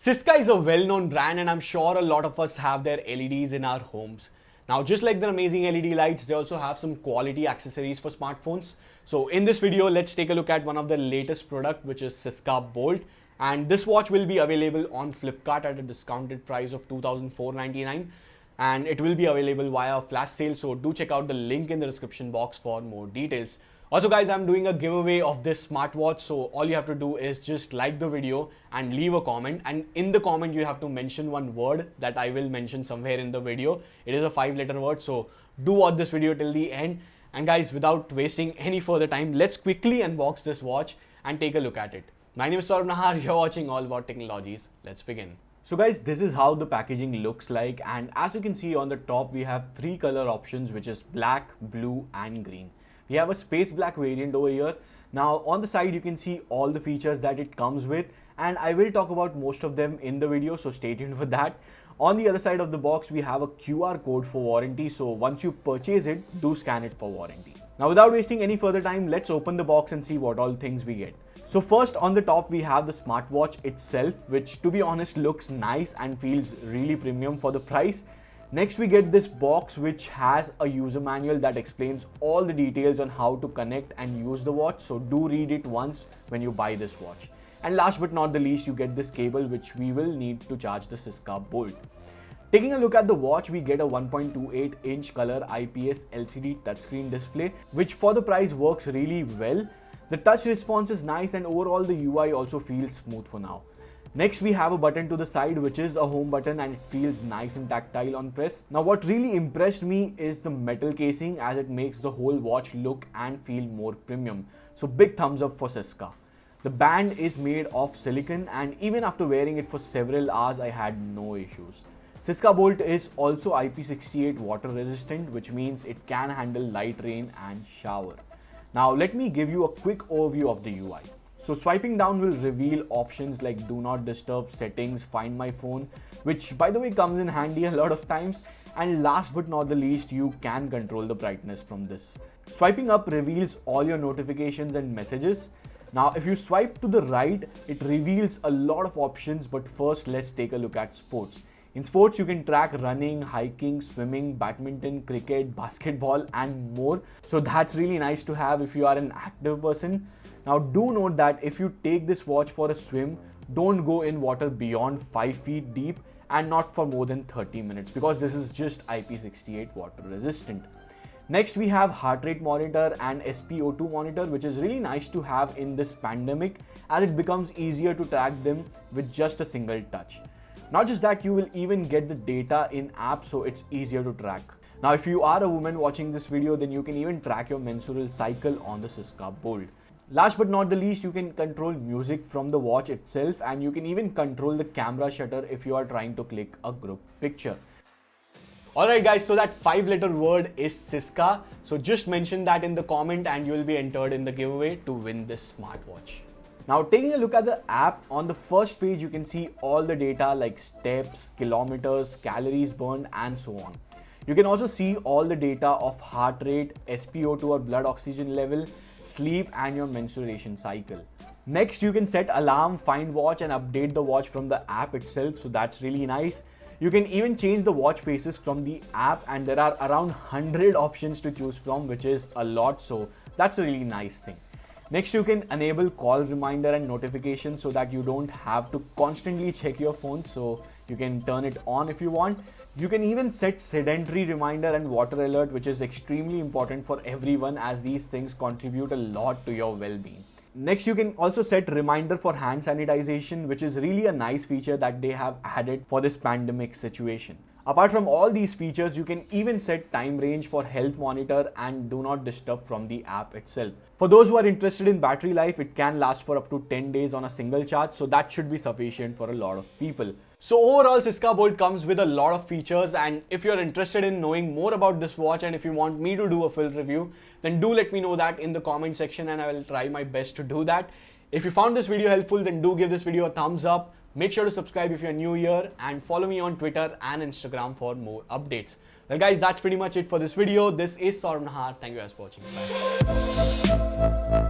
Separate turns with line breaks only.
Syska is a well-known brand and I'm sure a lot of us have their LEDs in our homes. Now, just like the amazing LED lights, they also have some quality accessories for smartphones. So in this video, let's take a look at one of the latest product, which is Syska Bolt. And this watch will be available on Flipkart at a discounted price of 2,499, and it will be available via flash sale. So do check out the link in the description box for more details. Also guys, I'm doing a giveaway of this smartwatch, so all you have to do is just like the video and leave a comment, and in the comment you have to mention one word that I will mention somewhere in the video. It is a 5-letter word, so do watch this video till the end. And guys, without wasting any further time, let's quickly unbox this watch and take a look at it. My name is Nahar, you're watching All About Technologies. Let's begin. So guys, this is how the packaging looks like, and as you can see on the top we have 3 color options, which is black, blue and green. We have a space black variant over here. Now on the side you can see all the features that it comes with, and I will talk about most of them in the video, so stay tuned for that. On the other side of the box we have a QR code for warranty, so once you purchase it, do scan it for warranty. Now without wasting any further time, let's open the box and see what all things we get. So first on the top we have the smartwatch itself, which to be honest looks nice and feels really premium for the price. Next we get this box which has a user manual that explains all the details on how to connect and use the watch, so do read it once when you buy this watch. And last but not the least, you get this cable which we will need to charge the Syska Bolt. Taking a look at the watch, we get a 1.28-inch color IPS LCD touchscreen display, which for the price works really well. The touch response is nice and overall the UI also feels smooth for now. Next we have a button to the side which is a home button, and it feels nice and tactile on press. Now what really impressed me is the metal casing, as it makes the whole watch look and feel more premium. So big thumbs up for Syska. The band is made of silicone, and even after wearing it for several hours I had no issues. Syska Bolt is also IP68 water resistant, which means it can handle light rain and shower. Now let me give you a quick overview of the UI. So swiping down will reveal options like do not disturb, settings, find my phone, which by the way comes in handy a lot of times. And last but not the least, you can control the brightness from this. Swiping up reveals all your notifications and messages. Now if you swipe to the right, it reveals a lot of options, but first let's take a look at sports. In sports, you can track running, hiking, swimming, badminton, cricket, basketball and more. So that's really nice to have if you are an active person. Now do note that if you take this watch for a swim, don't go in water beyond 5 feet deep and not for more than 30 minutes, because this is just IP68 water resistant. Next we have heart rate monitor and SpO2 monitor, which is really nice to have in this pandemic, as it becomes easier to track them with just a single touch. Not just that, you will even get the data in app, so it's easier to track. Now if you are a woman watching this video, then you can even track your menstrual cycle on the Syska Bolt. Last but not the least, you can control music from the watch itself, and you can even control the camera shutter if you are trying to click a group picture. Alright guys, so that 5-letter word is Syska. So just mention that in the comment and you will be entered in the giveaway to win this smartwatch. Now taking a look at the app, on the first page you can see all the data like steps, kilometers, calories burned and so on. You can also see all the data of heart rate, SpO2 or blood oxygen level, sleep and your menstruation cycle. Next you can set alarm, find watch and update the watch from the app itself, so that's really nice. You can even change the watch faces from the app, and there are around 100 options to choose from, which is a lot, so that's a really nice thing. Next you can enable call reminder and notifications so that you don't have to constantly check your phone, so you can turn it on if you want. You can even set sedentary reminder and water alert, which is extremely important for everyone, as these things contribute a lot to your well-being. Next you can also set reminder for hand sanitization, which is really a nice feature that they have added for this pandemic situation. Apart from all these features, you can even set time range for health monitor and do not disturb from the app itself. For those who are interested in battery life, it can last for up to 10 days on a single charge, so that should be sufficient for a lot of people. So overall, Syska Bolt comes with a lot of features, and if you're interested in knowing more about this watch and if you want me to do a full review, then do let me know that in the comment section and I will try my best to do that. If you found this video helpful, then do give this video a thumbs up. Make sure to subscribe if you're new here and follow me on Twitter and Instagram for more updates. Well guys, that's pretty much it for this video. This is Nahar. Thank you guys for watching. Bye.